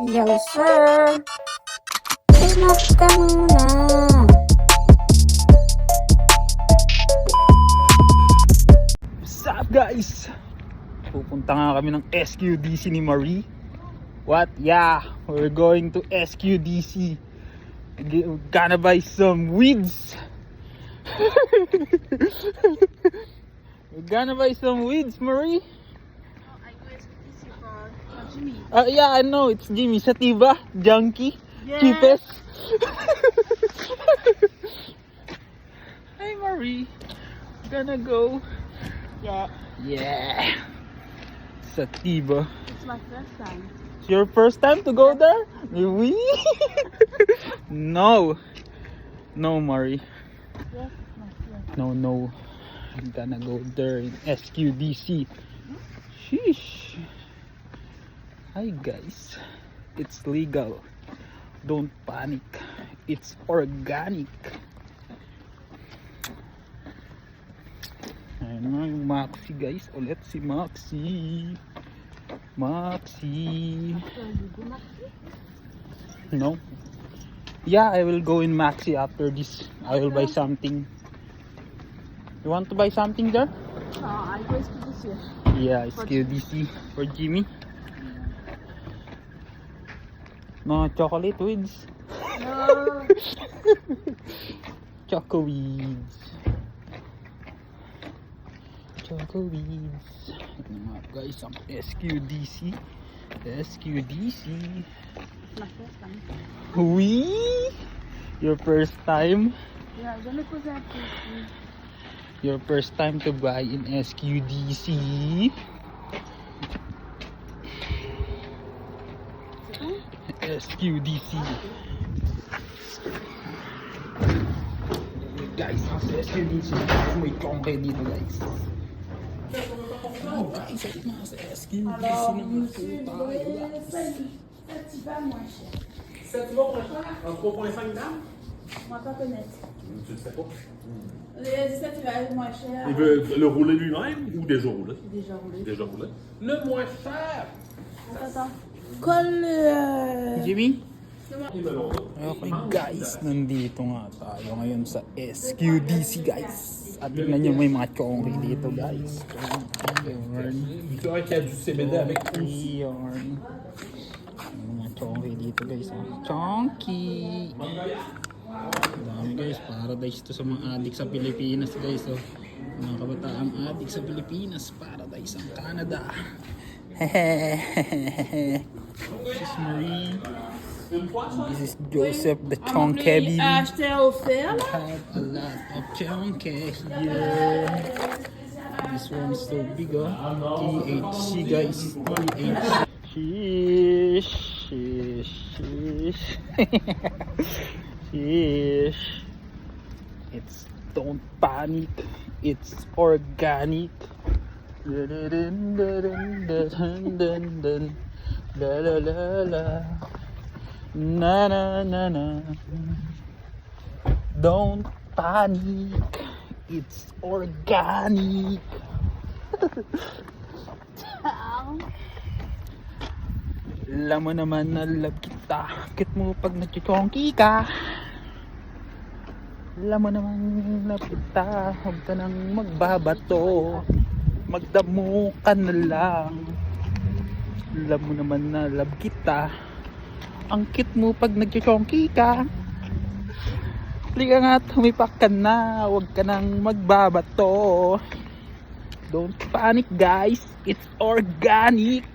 Yo, sir. Enough ka muna. What's up guys? Pupunta nga kami ng SQDC ni Marie. What? Yeah, we're going to SQDC. We're gonna buy some weeds. We're gonna buy some weeds, Marie. I go SPTC for Jimmy. Yeah, I know, it's Jimmy. Sativa, junkie, Yeah. cheapest. Hey Marie, gonna go. Yeah. Sativa. It's my first time. It's your first time to go there? Oui. No. No, Marie. Yes, it's my first. No. I'm gonna go there in SQDC. Sheesh. Hi guys. It's legal. Don't panic. It's organic. Ayan nga yung Maxi guys. Ulit si Maxi. No. Yeah, I will go in Maxi after this. I will buy something. You want to buy something there? No, I go SPTC. Yeah, it's QDC for Jimmy. No chocolate weeds. No. Choco weeds. Choco weeds. Ito nga guys ang SQDC. SQDC. It's my first time. Wee! Your first time? Yeah, jamais posé un peu. Your first time to buy in SQDC. C'est tout? SQDC. Guys, sa SQDC. May kongke dito guys. Oh guys, nasa SQDC naman po tayo guys. Sativa moins cher. 7 mois, un 3,5 grammes? On va pas connaître. Tu le sais pas. Le Sativa est moins cher. Il veut le rouler lui-même ou déjà roulé? Déjà roulé. Déjà roulé. Le moins cher! Attends. Colle. Jimmy? Il me l'ont Okay guys, nandito nga tayo ngayon sa SQDC guys. At tignan nyo may mga chonky dito guys. Yarn. C'est vrai qu'il y a du CBD avec aussi. Yarn. May mga chonky dito guys. Chonky! Dami guys, paradise to sa mga adik sa Pilipinas guys. Mga kabataang adik sa Pilipinas, paradise ang Canada. This is Marie. This is Joseph the Chonkebi. Acheter offert là. Have a lot of chonke here. This one is so big, THC guys. THC. Sheesh. Sheesh. It's don't panic. It's organic. Dun, dun, dun, dun, dun. La la la la. Na na na na. Don't panic. It's organic. Alam mo naman na love kita. Kit mo pag nagchichonky ka. Alam mo naman love kita. Huwag ka nang magbabato. Magdamo ka na lang. Alam mo naman na love kita. Ang cute mo pag nagchichonky ka. Halika nga, tumipak ka na. Huwag ka nang magbabato. Don't panic guys. It's organic.